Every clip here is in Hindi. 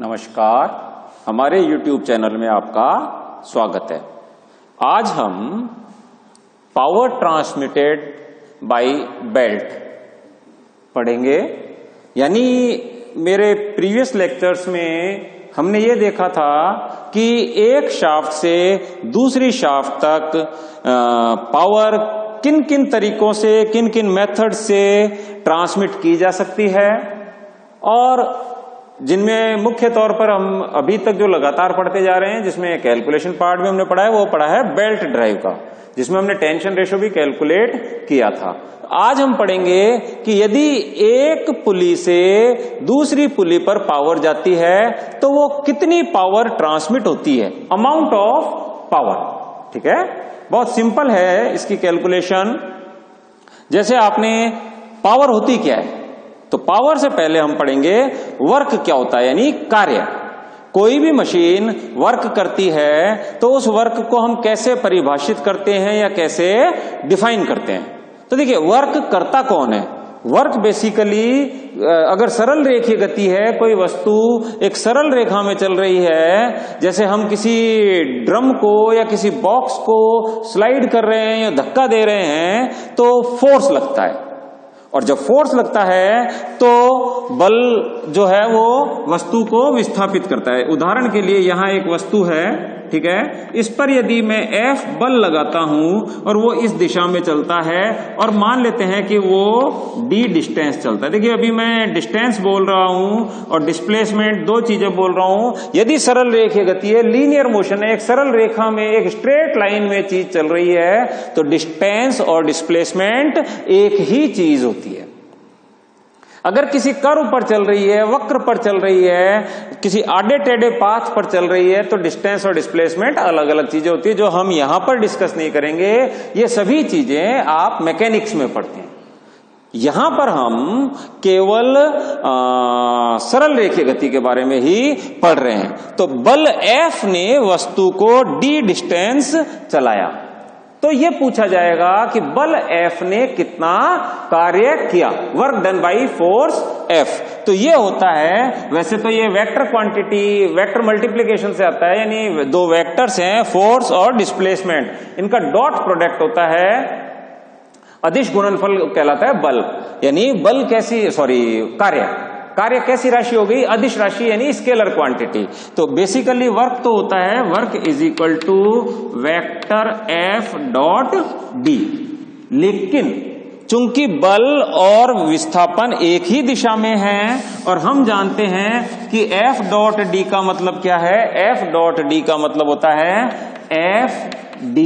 नमस्कार, हमारे YouTube चैनल में आपका स्वागत है। आज हम पावर ट्रांसमिटेड बाय बेल्ट पढ़ेंगे। यानी मेरे प्रीवियस लेक्चर्स में हमने ये देखा था कि एक शाफ्ट से दूसरी शाफ्ट तक पावर किन किन तरीकों से, किन किन मेथड से ट्रांसमिट की जा सकती है, और जिनमें मुख्य तौर पर हम अभी तक जो लगातार पढ़ते जा रहे हैं, जिसमें कैलकुलेशन पार्ट में हमने पढ़ा है, वो पढ़ा है बेल्ट ड्राइव का, जिसमें हमने टेंशन रेशो भी कैलकुलेट किया था। आज हम पढ़ेंगे कि यदि एक पुली से दूसरी पुली पर पावर जाती है तो वो कितनी पावर ट्रांसमिट होती है, अमाउंट ऑफ पावर। ठीक है, बहुत सिंपल है इसकी कैलकुलेशन। जैसे आपने पावर होती क्या है, तो पावर से पहले हम पढ़ेंगे वर्क क्या होता है, यानी कार्य। कोई भी मशीन वर्क करती है तो उस वर्क को हम कैसे परिभाषित करते हैं या कैसे डिफाइन करते हैं। तो देखिए, वर्क करता कौन है। वर्क बेसिकली अगर सरल रेखीय गति है, कोई वस्तु एक सरल रेखा में चल रही है, जैसे हम किसी ड्रम को या किसी बॉक्स को स्लाइड कर रहे हैं या धक्का दे रहे हैं, तो फोर्स लगता है, और जब फोर्स लगता है तो बल जो है वो वस्तु को विस्थापित करता है। उदाहरण के लिए यहां एक वस्तु है, ठीक है, इस पर यदि मैं F बल लगाता हूं और वो इस दिशा में चलता है, और मान लेते हैं कि वो d डिस्टेंस चलता है। देखिए, अभी मैं डिस्टेंस बोल रहा हूं और डिस्प्लेसमेंट, दो चीजें बोल रहा हूं। यदि सरल रेखीय गति है, लीनियर मोशन है, एक सरल रेखा में, एक स्ट्रेट लाइन में चीज चल रही है, तो डिस्टेंस और डिस्प्लेसमेंट एक ही चीज होती है। अगर किसी कर्व पर चल रही है, वक्र पर चल रही है, किसी आड़े टेढ़े पाथ पर चल रही है, तो डिस्टेंस और डिस्प्लेसमेंट अलग अलग चीजें होती है, जो हम यहां पर डिस्कस नहीं करेंगे। ये सभी चीजें आप मैकेनिक्स में पढ़ते हैं। यहां पर हम केवल सरल रेखीय गति के बारे में ही पढ़ रहे हैं। तो बल F ने वस्तु को d डिस्टेंस चलाया, तो ये पूछा जाएगा कि बल F ने कितना कार्य किया, work done by force F। तो ये होता है, वैसे तो ये वेक्टर क्वांटिटी, वेक्टर मल्टीप्लिकेशन से आता है, यानी दो वेक्टर्स हैं, फोर्स और डिस्प्लेसमेंट, इनका डॉट प्रोडक्ट होता है, अदिश गुणनफल कहलाता है बल। यानी बल कार्य कैसी राशि हो गई, अदिश राशि, यानी स्केलर क्वांटिटी। तो बेसिकली वर्क तो होता है, work is equal to vector F dot D। लेकिन चूंकि बल और विस्थापन एक ही दिशा में है, और हम जानते हैं कि F डॉट D का मतलब क्या है, F डॉट D का मतलब होता है F D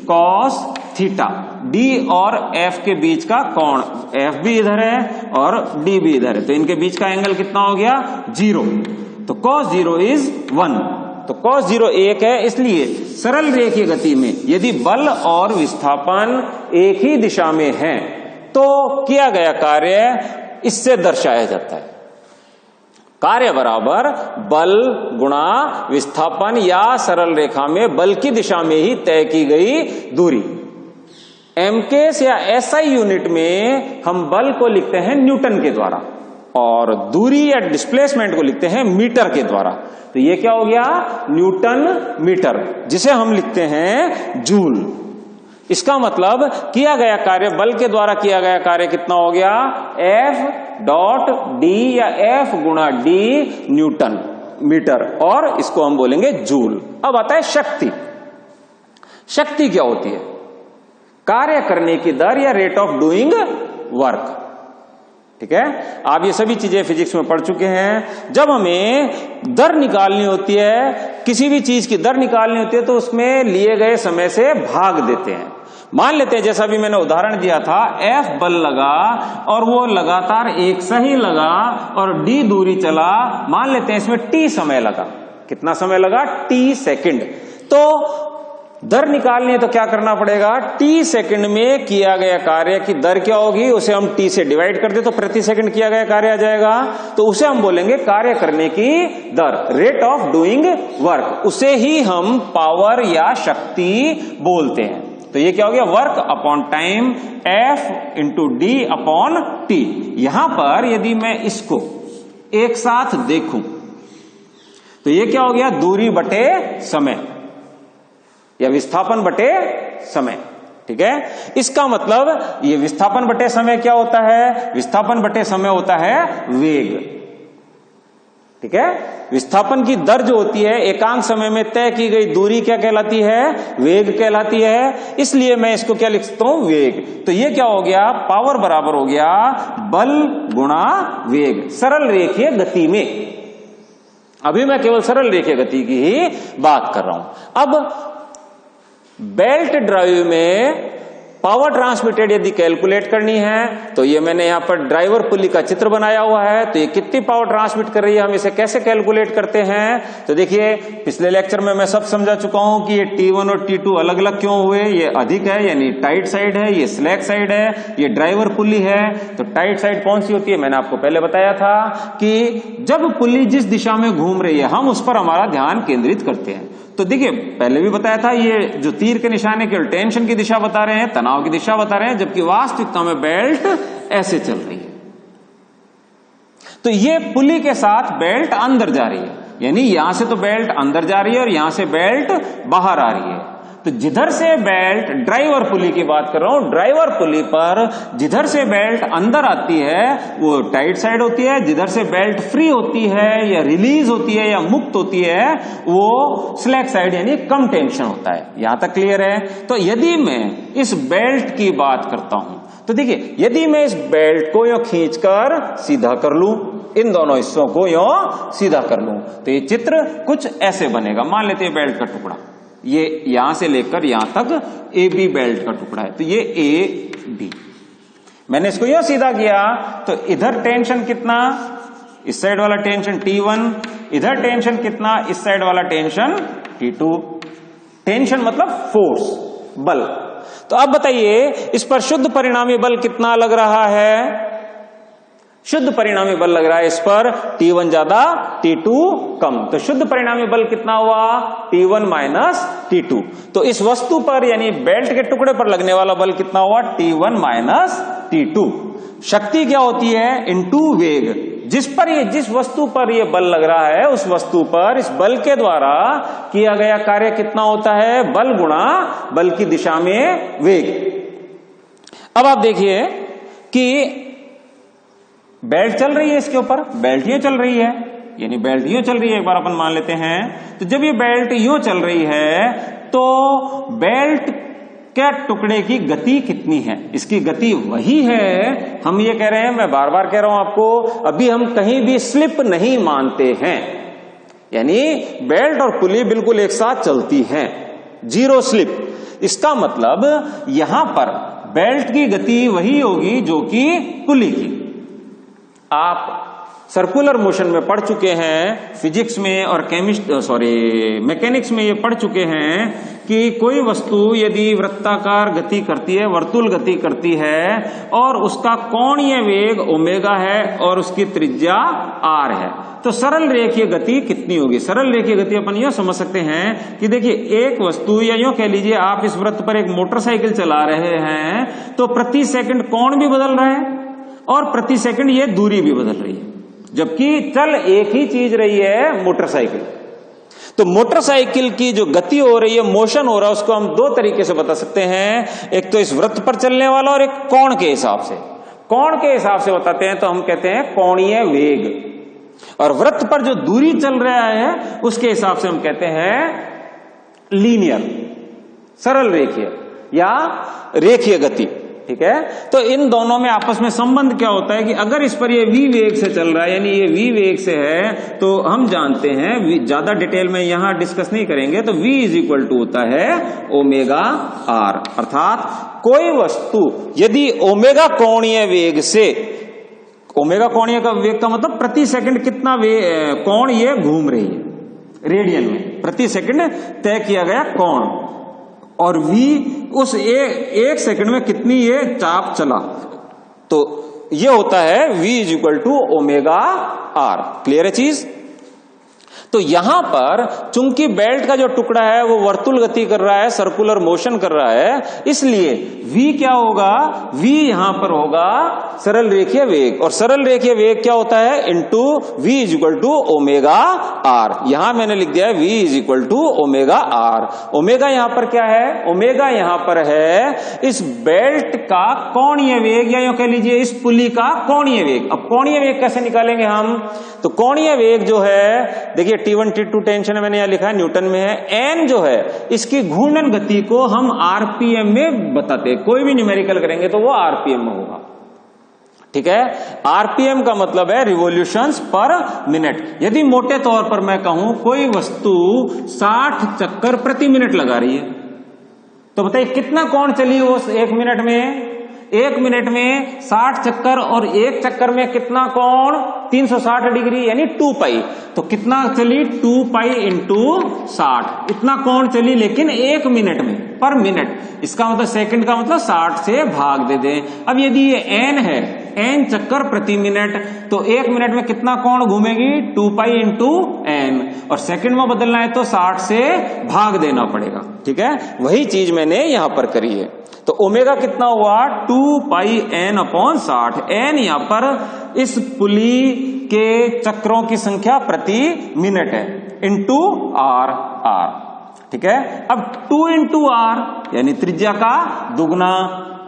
cos theta. D और F के बीच का कोण, F भी इधर है और D भी इधर है, तो इनके बीच का एंगल कितना हो गया, 0। तो cos 0 इज 1, तो cos 0 1 है। इसलिए सरल रेखीय गति में यदि बल और विस्थापन एक ही दिशा में है तो किया गया कार्य इससे दर्शाया जाता है, कार्य बराबर बल गुणा विस्थापन, या सरल रेखा में बल की दिशा में ही तय की गई दूरी। एमकेस या एसआई यूनिट में हम बल को लिखते हैं न्यूटन के द्वारा, और दूरी या डिस्प्लेसमेंट को लिखते हैं मीटर के द्वारा। तो ये क्या हो गया, न्यूटन मीटर, जिसे हम लिखते हैं जूल। इसका मतलब किया गया कार्य, बल के द्वारा किया गया कार्य कितना हो गया, F डॉट D या F गुणा D न्यूटन मीटर, और इसको हम बोलेंगे जूल। अब आता है शक्ति। शक्ति क्या होती है, कार्य करने की दर या रेट ऑफ डूइंग वर्क। ठीक है, आप ये सभी चीजें फिजिक्स में पढ़ चुके हैं। जब हमें दर निकालनी होती है, किसी भी चीज की दर निकालनी होती है, तो उसमें लिए गए समय से भाग देते हैं। मान लेते हैं, जैसा भी मैंने उदाहरण दिया था, F बल लगा और वो लगातार एक सा ही लगा और D दूरी चला, मान लेते हैं इसमें T समय लगा। कितना समय लगा, T सेकंड। तो दर निकालनी है तो क्या करना पड़ेगा, T सेकंड में किया गया कार्य की दर क्या होगी, उसे हम T से डिवाइड कर दे तो प्रति सेकंड किया गया कार्य आ जाएगा, तो उसे हम बोलेंगे कार्य करने की दर, रेट ऑफ डूइंग वर्क। उसे ही हम पावर या शक्ति बोलते हैं। तो ये क्या हो गया, work upon time, F into D upon T। यहां पर यदि मैं इसको एक साथ देखूं तो ये क्या हो गया, दूरी बटे समय या विस्थापन बटे समय। ठीक है, इसका मतलब ये विस्थापन बटे समय क्या होता है, विस्थापन बटे समय होता है वेग। ठीक है, विस्थापन की दर जो होती है एकांक समय में तय की गई दूरी क्या कहलाती है, वेग कहलाती है। इसलिए मैं इसको क्या लिख सकता हूं, वेग। तो ये क्या हो गया, पावर बराबर हो गया बल गुणा वेग, सरल रेखीय गति में। अभी मैं केवल सरल रेखीय गति की ही बात कर रहा हूं। अब बेल्ट ड्राइव में पावर ट्रांसमिटेड यदि कैलकुलेट करनी है तो ये मैंने यहां पर ड्राइवर पुली का चित्र बनाया हुआ है। तो ये कितनी पावर ट्रांसमिट कर रही है, हम इसे कैसे कैलकुलेट करते हैं। तो देखिए, पिछले लेक्चर में मैं सब समझा चुका हूं कि ये T1 और T2 अलग अलग क्यों हुए। ये अधिक है यानी टाइट साइड है, ये स्लैक साइड है, ये ड्राइवर पुली है। तो टाइट साइड कौन सी होती है, मैंने आपको पहले बताया था कि जब पुली जिस दिशा में घूम रही है हम उस पर हमारा ध्यान केंद्रित करते हैं। तो देखिए, पहले भी बताया था, ये जो तीर के निशाने केवल टेंशन की दिशा बता रहे हैं, तनाव की दिशा बता रहे हैं, जबकि वास्तविकता में बेल्ट ऐसे चल रही है। तो ये पुली के साथ बेल्ट अंदर जा रही है, यानी यहां से तो बेल्ट अंदर जा रही है और यहां से बेल्ट बाहर आ रही है। तो जिधर से बेल्ट, ड्राइवर पुली की बात कर रहा हूं, ड्राइवर पुली पर जिधर से बेल्ट अंदर आती है वो टाइट साइड होती है, जिधर से बेल्ट फ्री होती है या रिलीज होती है या मुक्त होती है वो स्लैक साइड यानी कम टेंशन होता है। यहां तक क्लियर है। तो यदि मैं इस बेल्ट की बात करता हूं तो देखिए, यदि मैं इस बेल्ट को यूं खींचकर सीधा कर लूं, इन दोनों हिस्सों को यूं सीधा कर लूं, तो ये चित्र कुछ ऐसे बनेगा। मान लेते हैं बेल्ट का टुकड़ा, ये यहां से लेकर यहां तक ए बी बेल्ट का टुकड़ा है। तो ये ए बी, मैंने इसको यूं सीधा किया तो इधर टेंशन कितना, इस साइड वाला टेंशन T1, इधर टेंशन कितना, इस साइड वाला टेंशन T2। टेंशन मतलब फोर्स, बल। तो अब बताइए इस पर शुद्ध परिणामी बल कितना लग रहा है, शुद्ध परिणामी बल लग रहा है इस पर T1 ज्यादा T2 कम। तो शुद्ध परिणामी बल कितना हुआ, T1 माइनस T2। तो इस वस्तु पर यानी बेल्ट के टुकड़े पर लगने वाला बल कितना हुआ, T1 माइनस T2। शक्ति क्या होती है, इनटू वेग। जिस वस्तु पर यह बल लग रहा है उस वस्तु पर इस बल के द्वारा किया गया कार्य कितना होता है, बल गुणा बल की दिशा में वेग। अब आप देखिए कि बेल्ट चल रही है, इसके ऊपर बेल्ट यूं चल रही है, यानी बेल्ट यूं चल रही है, एक बार अपन मान लेते हैं। तो जब ये बेल्ट यूं चल रही है तो बेल्ट के टुकड़े की गति कितनी है, इसकी गति वही है। हम ये कह रहे हैं, मैं बार बार कह रहा हूं आपको, अभी हम कहीं भी स्लिप नहीं मानते हैं, यानी बेल्ट और पुली बिल्कुल एक साथ चलती हैं, जीरो स्लिप। इसका मतलब यहां पर बेल्ट की गति वही होगी जो कि पुली की। आप सर्कुलर मोशन में पढ़ चुके हैं फिजिक्स में और मैकेनिक्स में ये पढ़ चुके हैं कि कोई वस्तु यदि वृत्ताकार गति करती है, वर्तुल गति करती है और उसका कोणीय वेग ओमेगा है और उसकी त्रिज्या r है, तो सरल रेखीय गति कितनी होगी। सरल रेखीय गति अपन यूं समझ सकते हैं कि देखिए, एक वस्तु या यूं कह लीजिए आप इस वृत्त पर एक मोटरसाइकिल चला रहे हैं तो प्रति सेकंड कोण भी बदल रहा है और प्रति सेकंड ये दूरी भी बदल रही है, जबकि चल एक ही चीज रही है, मोटरसाइकिल। तो मोटरसाइकिल की जो गति हो रही है, मोशन हो रहा है, उसको हम दो तरीके से बता सकते हैं। एक तो इस वृत्त पर चलने वाला और एक कोण के हिसाब से। कोण के हिसाब से बताते हैं तो हम कहते हैं कोणीय वेग, और वृत्त पर जो दूरी चल रहा है उसके हिसाब से हम कहते हैं लीनियर, सरल रेखीय या रेखीय गति। ठीक है, तो इन दोनों में आपस में संबंध क्या होता है कि अगर इस पर ये v वेग से चल रहा है, यानी ये v वेग से है, तो हम जानते हैं, ज्यादा डिटेल में यहां डिस्कस नहीं करेंगे, तो v इज इक्वल टू होता है ओमेगा r। अर्थात कोई वस्तु यदि ओमेगा कोणीय वेग से, ओमेगा कोणीय का वेग का मतलब प्रति सेकंड कितना कोण ये घूम रही है, रेडियन में प्रति सेकंड तय किया गया कोण, और v उस एक सेकंड में कितनी ये चाप चला, तो ये होता है v is equal to omega r। Clear है चीज। तो यहां पर चूंकि बेल्ट का जो टुकड़ा है वो वर्तुल गति कर रहा है, सर्कुलर मोशन कर रहा है, इसलिए v क्या होगा, v यहां पर होगा सरल रेखीय वेग, और सरल रेखीय वेग क्या होता है, into v is equal to omega r. यहां मैंने लिख दिया है v is equal to omega r. Omega यहां पर क्या है, ओमेगा यहां पर है इस बेल्ट का कोणीय वेग, या यूं कह लीजिए इस पुली का कोणीय वेग। अब कोणीय वेग कैसे निकालेंगे हम, तो कोणीय वेग जो है, देखिए T1 T2 टेंशन मैंने यहां लिखा है, न्यूटन में है। n जो है इसकी घूर्णन गति को हम आरपीएम में बताते हैं, कोई भी न्यूमेरिकल करेंगे तो वो आरपीएम में होगा, ठीक है। आरपीएम का मतलब है रिवॉल्यूशंस पर मिनट। यदि मोटे तौर पर मैं कहूं कोई वस्तु 60 चक्कर प्रति मिनट लगा रही है, तो बताइए कितना कोण चली वो एक मिनट में, एक मिनट में 60 चक्कर, और एक चक्कर में कितना कोण, 360 डिग्री यानी 2 पाई। तो कितना चली, 2 पाई इंटू 60, इतना कोण चली, लेकिन एक मिनट में, पर मिनट। इसका मतलब सेकंड का मतलब 60 से भाग दे दें। अब यदि ये n है, n चक्कर प्रति मिनट, तो एक मिनट में कितना कोण घूमेगी, 2 पाई इंटू n, और सेकंड में बदलना है तो 60 से भाग देना पड़ेगा, ठीक है। वही चीज मैंने यहां पर करी है। तो ओमेगा कितना हुआ, 2 पाई n अपॉन 60। n यहां पर इस पुली के चक्रों की संख्या प्रति मिनट है, इंटू r, ठीक है। अब 2 इंटू r यानी त्रिज्या का दुगना,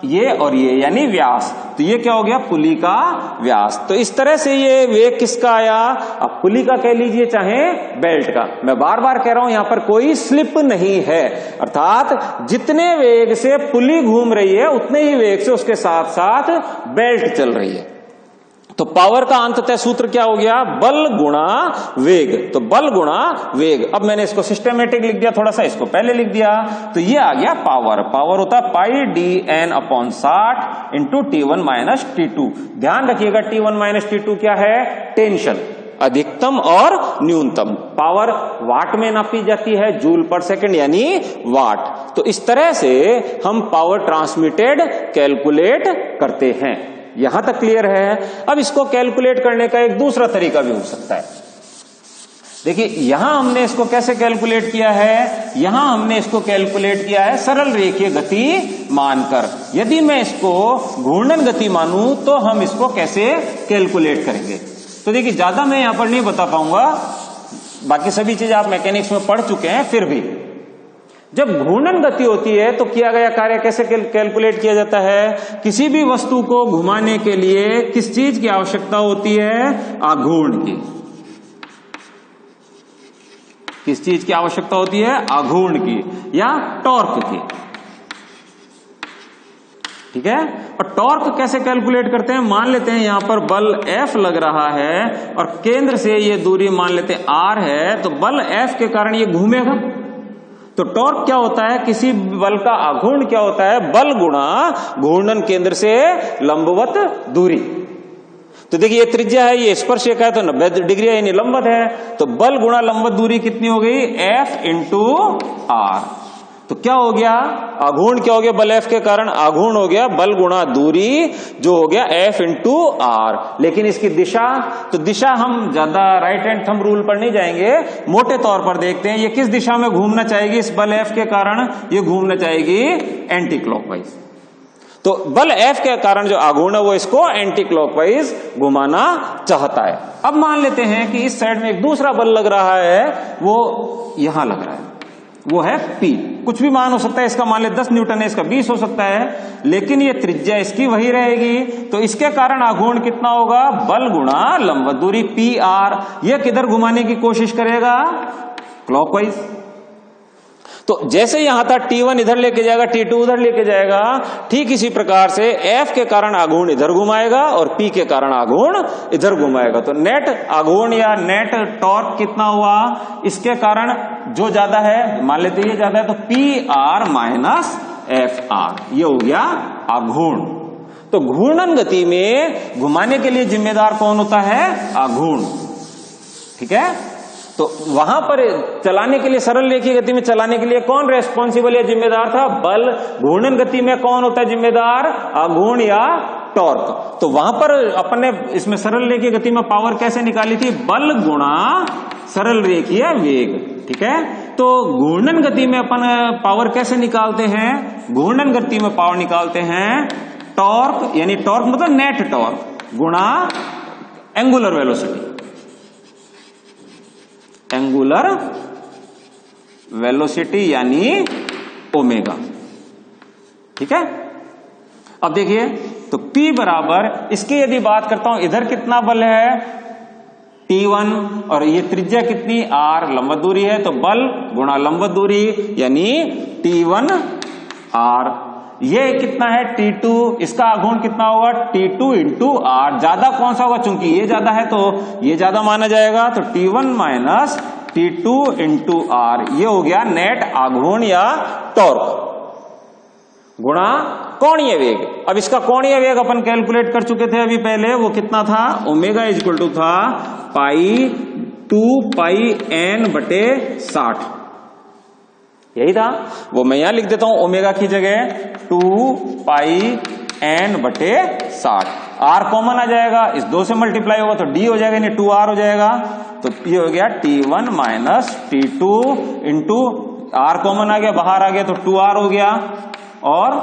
ये और ये यानी व्यास, तो ये क्या हो गया, पुली का व्यास। तो इस तरह से ये वेग किसका आया, अब पुली का कह लीजिए चाहे बेल्ट का। मैं बार बार कह रहा हूं यहां पर कोई स्लिप नहीं है, अर्थात जितने वेग से पुली घूम रही है उतने ही वेग से उसके साथ साथ बेल्ट चल रही है। तो पावर का अंततः सूत्र क्या हो गया, बल गुणा वेग। तो बल गुणा वेग। अब मैंने इसको सिस्टेमेटिक लिख दिया, थोड़ा सा इसको पहले लिख दिया, तो ये आ गया पावर। पावर होता है pi D N upon 60 into T1 minus T2। ध्यान रखिएगा T1 माइनस T2 क्या है, टेंशन, अधिकतम और न्यूनतम। पावर वाट में नापी जाती है, जूल पर सेकंड यानी वाट। तो इस तरह से हम पावर ट्रांसमिटेड कैलकुलेट करते हैं। यहां तक क्लियर है। अब इसको कैलकुलेट करने का एक दूसरा तरीका भी हो सकता है। देखिए यहां हमने इसको कैसे कैलकुलेट किया है, यहां हमने इसको कैलकुलेट किया है सरल रेखीय गति मानकर। यदि मैं इसको घूर्णन गति मानूं तो हम इसको कैसे कैलकुलेट करेंगे। तो देखिए ज्यादा मैं यहां पर नहीं बता पाऊंगा, बाकी सभी चीज आप मैकेनिक्स में पढ़ चुके हैं, फिर भी जब घूर्णन गति होती है तो किया गया कार्य कैसे कैलकुलेट किया जाता है। किसी भी वस्तु को घुमाने के लिए किस चीज की आवश्यकता होती है, आघूर्ण की। किस चीज की आवश्यकता होती है, आघूर्ण की या टॉर्क की, ठीक है। और टॉर्क कैसे कैलकुलेट करते हैं, मान लेते हैं यहां पर बल F लग रहा है और केंद्र से ये दूरी मान लेते हैं R है, तो बल F के कारण ये घूमेगा। तो टॉर्क क्या होता है, किसी बल का आघूर्ण क्या होता है, बल गुणा घूर्णन केंद्र से लंबवत दूरी। तो देखिए ये त्रिज्या है, ये स्पर्शरेखा है, तो 90 डिग्री यानी लंबवत है। तो बल गुणा लंबवत दूरी कितनी हो गई, F इंटू R। तो क्या हो गया, आघूर्ण क्या हो गया, बल F के कारण आघूर्ण हो गया बल गुणा दूरी, जो हो गया F इंटू R। लेकिन इसकी दिशा, तो दिशा हम ज्यादा राइट हैंड थंब रूल पर नहीं जाएंगे, मोटे तौर पर देखते हैं ये किस दिशा में घूमना चाहेगी। इस बल F के कारण ये घूमना चाहेगी एंटी क्लॉकवाइज। तो बल F के कारण जो आघूर्ण है वो इसको एंटी क्लॉकवाइज घुमाना चाहता है। अब मान लेते हैं कि इस साइड में एक दूसरा बल लग रहा है, वो यहां लग रहा है, वो है P। कुछ भी मान हो सकता है, इसका मान ले 10 न्यूटन है, इसका 20 हो सकता है, लेकिन ये त्रिज्या इसकी वही रहेगी। तो इसके कारण आघूर्ण कितना होगा, बल गुणा लंबवत दूरी PR। ये किधर घुमाने की कोशिश करेगा, क्लॉकवाइज। तो जैसे यहां था T1 इधर लेके जाएगा, T2 उधर लेके जाएगा, ठीक इसी प्रकार से F के कारण आघूर्ण इधर घुमाएगा और P के कारण आघूर्ण इधर घुमाएगा। तो नेट आघूर्ण या नेट टॉर्क कितना हुआ, इसके कारण जो ज्यादा है, मान लेते ये ज्यादा है, तो PR माइनस FR, ये हो गया आघूर्ण। तो घूर्णन गति में घुमाने के लिए जिम्मेदार कौन होता है, आघूर्ण, ठीक है। तो वहां पर चलाने के लिए, सरल रेखीय गति में चलाने के लिए कौन रेस्पॉन्सिबल या जिम्मेदार था, बल। घूर्णन गति में कौन होता है जिम्मेदार, आघूर्ण या टॉर्क। तो वहां पर अपन ने इसमें सरल रेखीय गति में पावर कैसे निकाली थी? बल गुणा सरल रेखीय वेग। ठीक है, तो घूर्णन गति में अपन पावर कैसे निकालते हैं? घूर्णन गति में पावर निकालते हैं टॉर्क, यानी टॉर्क मतलब नेट टॉर्क गुणा एंगुलर वेलोसिटी। एंगुलर वेलोसिटी यानी ओमेगा। ठीक है, अब देखिए तो P बराबर, इसकी यदि बात करता हूं, इधर कितना बल है? T1, और ये त्रिज्या कितनी? R, लंबवत दूरी है, तो बल गुणा लंबवत दूरी यानी T1 R। ये कितना है? T2, इसका आघूर्ण कितना होगा? T2 into R। ज्यादा कौन सा होगा? चूंकि ये ज्यादा है तो ये ज्यादा माना जाएगा, तो T1 minus T2 into R। ये हो गया नेट आघूर्ण या टॉर्क गुणा कोणीय वेग। अब इसका कोणीय वेग अपन कैलकुलेट कर चुके थे अभी पहले, वो कितना था? ओमेगा इज इक्वल टू था पाई 2 पाई n बटे 60। यही था, वो मैं यहां लिख देता हूं ओमेगा की जगह 2 पाई n बटे 60। r कॉमन आ जाएगा, इस 2 से मल्टीप्लाई होगा तो d हो जाएगा, यानी 2r हो जाएगा। तो ये हो गया T1 minus T2 into r common आ गया, बाहर आ गया तो 2r हो गया, और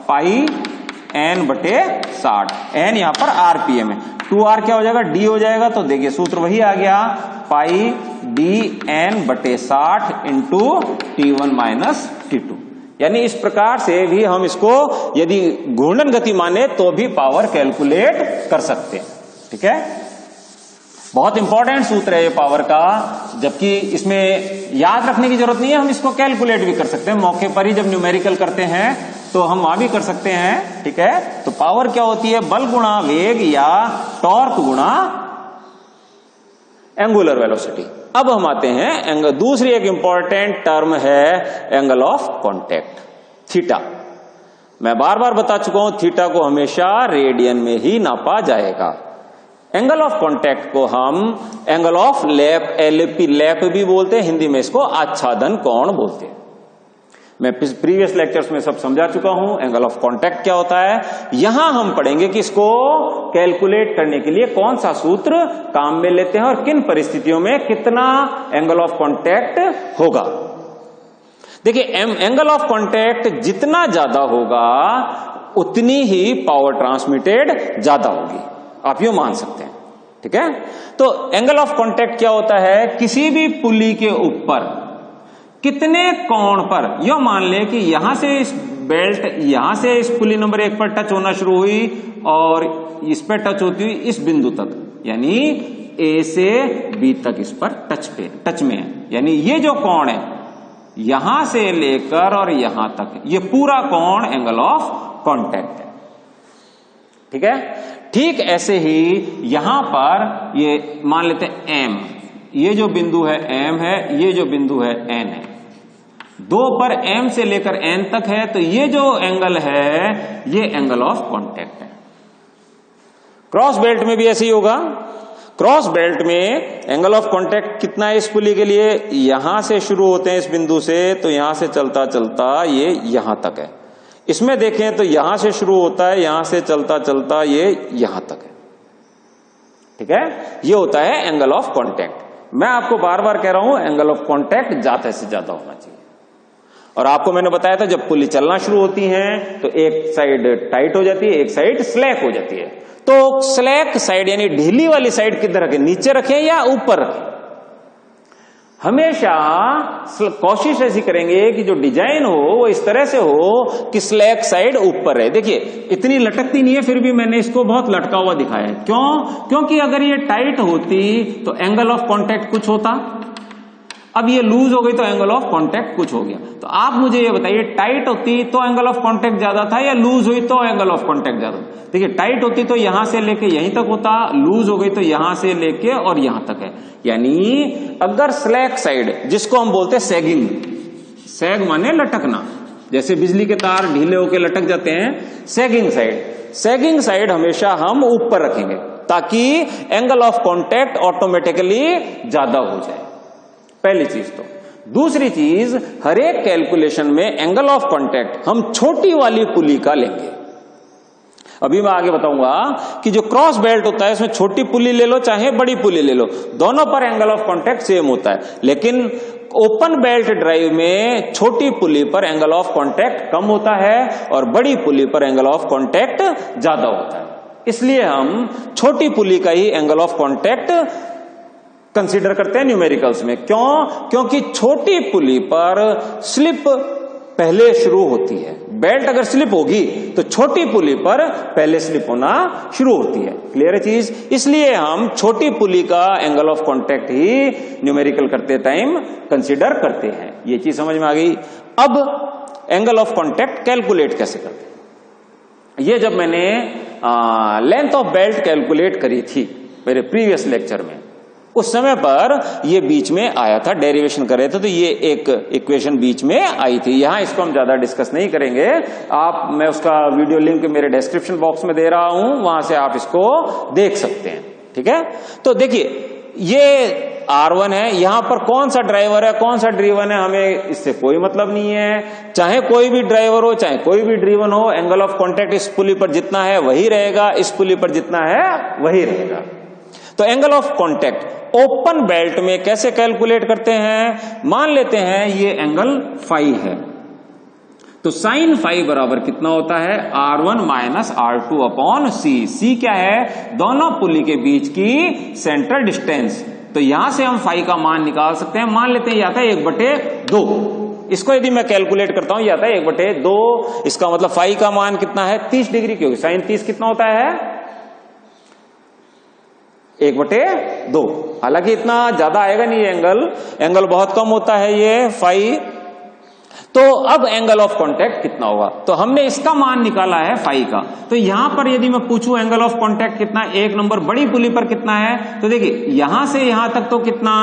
पाई n बटे 60। n यहां पर rpm है, 2r क्या हो जाएगा? d हो जाएगा। तो देखिए सूत्र वही आ गया, पाई dn बटे 60 इंटू T1 माइनस T2। यानी इस प्रकार से भी हम इसको यदि घूर्णन गति माने तो भी पावर कैलकुलेट कर सकते हैं। ठीक है, बहुत इंपॉर्टेंट सूत्र है ये पावर का, जबकि इसमें याद रखने की जरूरत नहीं है, हम इसको कैलकुलेट भी कर सकते हैं मौके पर ही। जब न्यूमेरिकल करते हैं तो हम वहां भी कर सकते हैं। ठीक है, तो पावर क्या होती है? बल गुणा वेग या टॉर्क गुणा एंगुलर वेलोसिटी। अब हम आते हैं दूसरी एक इंपॉर्टेंट टर्म है एंगल ऑफ कांटेक्ट, थीटा। मैं बार बार बता चुका हूं, थीटा को हमेशा रेडियन में ही नापा जाएगा। एंगल ऑफ कांटेक्ट को हम angle of lap, LP lap भी बोलते हैं, हिंदी में इसको आच्छादन कोण बोलते हैं। मैं प्रीवियस लेक्चर्स में सब समझा चुका हूं एंगल ऑफ कांटेक्ट क्या होता है। यहां हम पढ़ेंगे कि इसको कैलकुलेट करने के लिए कौन सा सूत्र काम में लेते हैं और किन परिस्थितियों में कितना एंगल ऑफ कांटेक्ट होगा। देखिए, एंगल ऑफ कांटेक्ट जितना ज्यादा होगा उतनी ही पावर ट्रांसमिटेड ज्यादा होगी, आप यूं मान सकते हैं। ठीक है, तो एंगल ऑफ कांटेक्ट क्या होता है? किसी भी पुली के ऊपर कितने कोण पर, यो मान ले कि यहां से इस बेल्ट, यहां से इस पुली नंबर 1 पर टच होना शुरू हुई और इस पर टच होती हुई इस बिंदु तक, यानी ए से बी तक इस पर टच में है, यानी ये जो कोण है यहां से लेकर और यहां तक, ये पूरा कोण एंगल ऑफ कांटेक्ट है। ठीक है, ठीक ऐसे ही यहां पर ये मान लेते हैं M, ये जो बिंदु है M है, ये जो बिंदु है N है, 2 पर M से लेकर N तक है, तो ये जो एंगल है ये एंगल ऑफ कांटेक्ट है। क्रॉस बेल्ट में भी ऐसे ही होगा। क्रॉस बेल्ट में एंगल ऑफ कांटेक्ट कितना है इस पुली के लिए? यहां से शुरू होते हैं इस बिंदु से, तो यहां से चलता चलता ये यहां तक है। इसमें देखें तो यहां से शुरू होता है, यहां से चलता चलता ये यहां तक है। ठीक है, ये होता है एंगल ऑफ कांटेक्ट। मैं आपको बार बार कह रहा हूं एंगल ऑफ कांटेक्ट ज्यादा से ज्यादा होना चाहिए। और आपको मैंने बताया था जब पुली चलना शुरू होती है तो एक साइड टाइट हो जाती है, एक साइड स्लैक हो जाती है। तो स्लैक साइड यानी ढीली वाली साइड किधर रखें? नीचे रखें या ऊपर रखें? हमेशा कोशिश ऐसी करेंगे कि जो डिजाइन हो वो इस तरह से हो कि स्लैक साइड ऊपर है। देखिए इतनी लटकती नहीं है, फिर भी मैंने इसको बहुत लटका हुआ दिखाया है। क्यों? क्योंकि अगर ये टाइट होती तो एंगल ऑफ कांटेक्ट कुछ होता, अब ये लूज हो गई तो एंगल ऑफ कांटेक्ट कुछ हो गया। तो आप मुझे ये बताइए, टाइट होती तो एंगल ऑफ कांटेक्ट ज्यादा था या लूज हुई तो एंगल ऑफ कांटेक्ट ज्यादा? देखिए टाइट होती तो यहां से लेके यहीं तक होता, लूज हो गई तो यहां से लेके और यहां तक है। यानी अगर स्लैक साइड, जिसको हम बोलते हैं सैगिंग, सैग माने लटकना, जैसे बिजली के तार ढीले होके लटक जाते हैं, सैगिंग साइड हमेशा हम ऊपर रखेंगे ताकि एंगल ऑफ कांटेक्ट ऑटोमेटिकली ज्यादा हो जाए। पहली चीज। तो दूसरी चीज, हर एक कैलकुलेशन में एंगल ऑफ कांटेक्ट हम छोटी वाली पुली का लेंगे। अभी मैं आगे बताऊंगा कि जो क्रॉस बेल्ट होता है इसमें छोटी पुली ले लो चाहे बड़ी पुली ले लो, दोनों पर एंगल ऑफ कांटेक्ट सेम होता है, लेकिन ओपन बेल्ट ड्राइव में छोटी पुली पर एंगल ऑफ कांटेक्ट कम होता है और बड़ी पुली पर एंगल ऑफ कांटेक्ट ज्यादा होता है। इसलिए हम छोटी पुली का ही एंगल ऑफ कांटेक्ट कंसीडर करते हैं न्यूमेरिकल्स में। क्योंकि छोटी पुली पर स्लिप पहले शुरू होती है। बेल्ट अगर स्लिप होगी तो छोटी पुली पर पहले स्लिप होना शुरू होती है। क्लियर है चीज? इसलिए हम छोटी पुली का angle of contact he numerical करते टाइम कंसीडर करते हैं। ये चीज समझ में आ गई। अब एंगल ऑफ कांटेक्ट कैलकुलेट कैसे करते हैं? ये जब मैंने लेंथ ऑफ बेल्ट कैलकुलेट करी थी मेरे प्रीवियस लेक्चर में, उस समय पर ये बीच में आया था, डेरिवेशन कर रहे थे, तो ये एक इक्वेशन बीच में आई थी। यहां इसको हम ज्यादा डिस्कस नहीं करेंगे। मैं उसका वीडियो लिंक मेरे डिस्क्रिप्शन बॉक्स में दे रहा हूं, वहां से आप इसको देख सकते हैं। ठीक है, तो देखिए ये R1 है, यहां पर कौन सा ड्राइवर है कौन सा ड्रीवन है हमें इससे कोई मतलब नहीं है। चाहे कोई भी ड्राइवर हो चाहे कोई भी ड्रीवन हो, एंगल ऑफ कांटेक्ट इस पुली पर जितना है वही रहेगा, इस पुली पर जितना है वही रहेगा। तो angle of contact open belt में कैसे कैलकुलेट करते हैं? मान लेते हैं ये एंगल फाई है, तो साइन फाई बराबर कितना होता है? R1 माइनस R2 अपॉन सी। सी क्या है? दोनों पुली के बीच की सेंट्रल डिस्टेंस। तो यहां से हम फाई का मान निकाल सकते हैं। मान लेते हैं यह आता है 1/2। इसको यदि मैं कैलकुलेट करता हूं यह आता है 1/2। इसका मतलब फाई का मान कितना है? 30 डिग्री, क्योंकि साइन 30 कितना होता है? 1/2। हालांकि इतना ज्यादा आएगा नहीं एंगल बहुत कम होता है ये फाई। तो अब एंगल ऑफ कांटेक्ट कितना होगा? तो हमने इसका मान निकाला है फाई का। तो यहां पर यदि मैं पूछूं एंगल ऑफ कांटेक्ट कितना, एक नंबर बड़ी पुली पर कितना है, तो देखिए यहां से यहां तक तो कितना,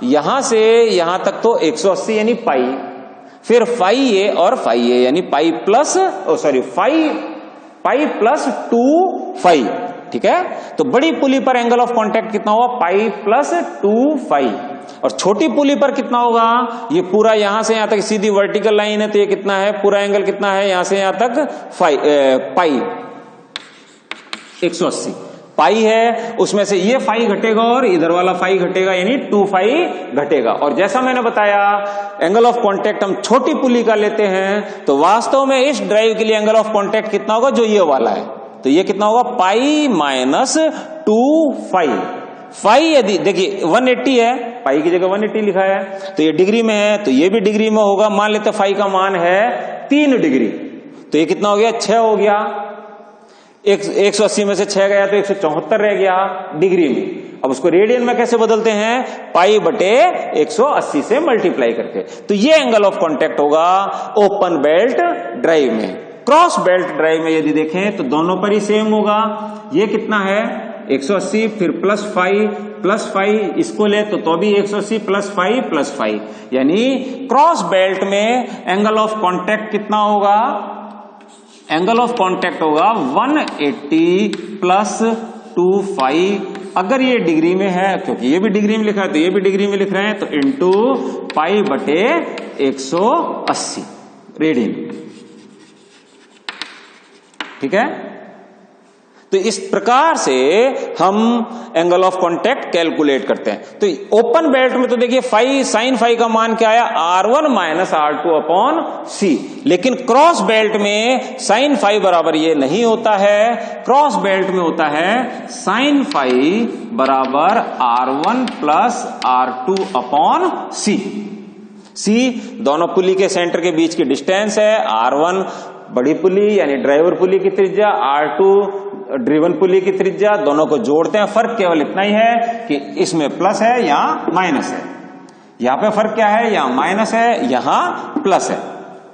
यहां से यहां तक तो 180 यानी पाई, फिर फाई ए और फाई ए यानी pi plus pi plus 2 phi. ठीक है, तो बड़ी पुली पर एंगल ऑफ कांटेक्ट कितना होगा? Pi plus 2 phi. और छोटी पुली पर कितना होगा? ये पूरा यहां से यहां तक सीधी वर्टिकल लाइन है, तो ये कितना है? पूरा एंगल कितना है यहां से यहां तक? पाई 180 पाई है, उसमें से ये फाई घटेगा और इधर वाला फाई घटेगा, यानी 2 फाई घटेगा। और जैसा मैंने बताया एंगल ऑफ कांटेक्ट हम छोटी पुली का लेते हैं, तो वास्तव में इस ड्राइव के लिए एंगल ऑफ कांटेक्ट कितना होगा? जो ये वाला है, तो ये कितना होगा? Pi minus 2 phi. फाई यदि देखिए 180 है, पाई की जगह 180 लिखा है, तो ये डिग्री में है तो ये भी डिग्री में होगा। मान लेते फाई का मान है 3 डिग्री, तो ये कितना हो गया? 6 हो गया। 180 में से 6 गया तो 174 रह गया डिग्री में। अब उसको रेडियन में कैसे बदलते हैं? पाई बटे 180 से मल्टीप्लाई करके। तो ये एंगल ऑफ कांटेक्ट होगा ओपन बेल्ट ड्राइव में। क्रॉस बेल्ट ड्राइव में यदि देखें तो दोनों पर ही सेम होगा। ये कितना है? 180, फिर प्लस 5 इसको ले तो भी 180 प्लस 5 यानी क्रॉस बेल्ट में एंगल ऑफ कांटेक्ट कितना होगा? एंगल ऑफ कांटेक्ट होगा 180 प्लस 2 अगर ये डिग्री में है, क्योंकि ये भी डिग्री में लिखा है तो ये भी डिग्री में लिख रहे हैं, तो इंटू पाई बटे 180 रेडियन। ठीक है, तो इस प्रकार से हम एंगल ऑफ कांटेक्ट कैलकुलेट करते हैं। तो ओपन बेल्ट में तो देखिए फाई साइन फाई का मान क्या आया? R1 माइनस R2 अपॉन सी। लेकिन क्रॉस बेल्ट में साइन फाई बराबर ये नहीं होता है, क्रॉस बेल्ट में होता है साइन फाई बराबर R1 प्लस R2 अपॉन सी। सी दोनों पुली के सेंटर के बीच की डिस्टेंस है, R1 बड़ी पुली यानी ड्राइवर पुली की त्रिज्या, R2 ड्रिवन पुली की त्रिज्या, दोनों को जोड़ते हैं। फर्क केवल इतना ही है कि इसमें प्लस है या माइनस है। यहां पे फर्क क्या है? यहां माइनस है, यहां प्लस है।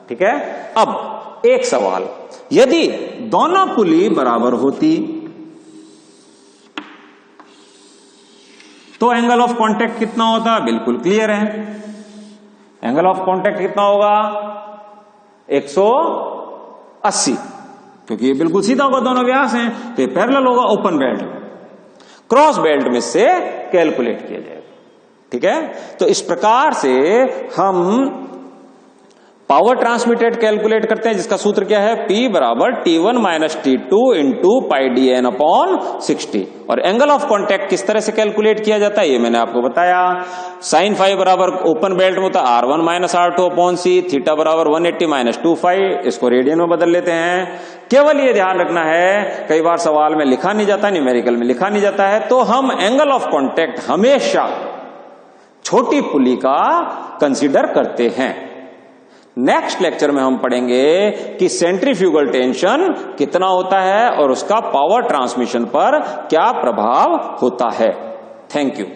ठीक है, अब एक सवाल, यदि दोनों पुली बराबर होती तो एंगल ऑफ कांटेक्ट कितना होता? बिल्कुल क्लियर है, एंगल ऑफ कांटेक्ट कितना होगा? 180, क्योंकि ये बिल्कुल सीधा होगा, दोनों व्यास हैं, तो ये पैरेलल होगा ओपन बेल्ट। क्रॉस बेल्ट में से कैलकुलेट किया जाएगा। ठीक है, तो इस प्रकार से हम पावर ट्रांसमिटेड कैलकुलेट करते हैं, जिसका सूत्र क्या है, P बराबर T1 minus T2 into pi DN upon 60। और एंगल ऑफ कॉन्टैक्ट किस तरह से कैलकुलेट किया जाता है ये मैंने आपको बताया। साइन फाई बराबर ओपन बेल्ट में होता है R1 minus R2 upon C, theta बराबर 180 माइनस 2 फाई, इसको रेडियन में बदल लेते हैं। केवल ये ध्यान रखना है, कई बार सवाल में लिखा नहीं जाता, न्यूमेरिकल में लिखा नहीं जाता है, तो हम एंगल ऑफ कॉन्टैक्ट हमेशा छोटी पुली का कंसीडर करते हैं। नेक्स्ट लेक्चर में हम पढ़ेंगे कि सेंट्रीफ्यूगल टेंशन कितना होता है और उसका पावर ट्रांसमिशन पर क्या प्रभाव होता है। Thank you.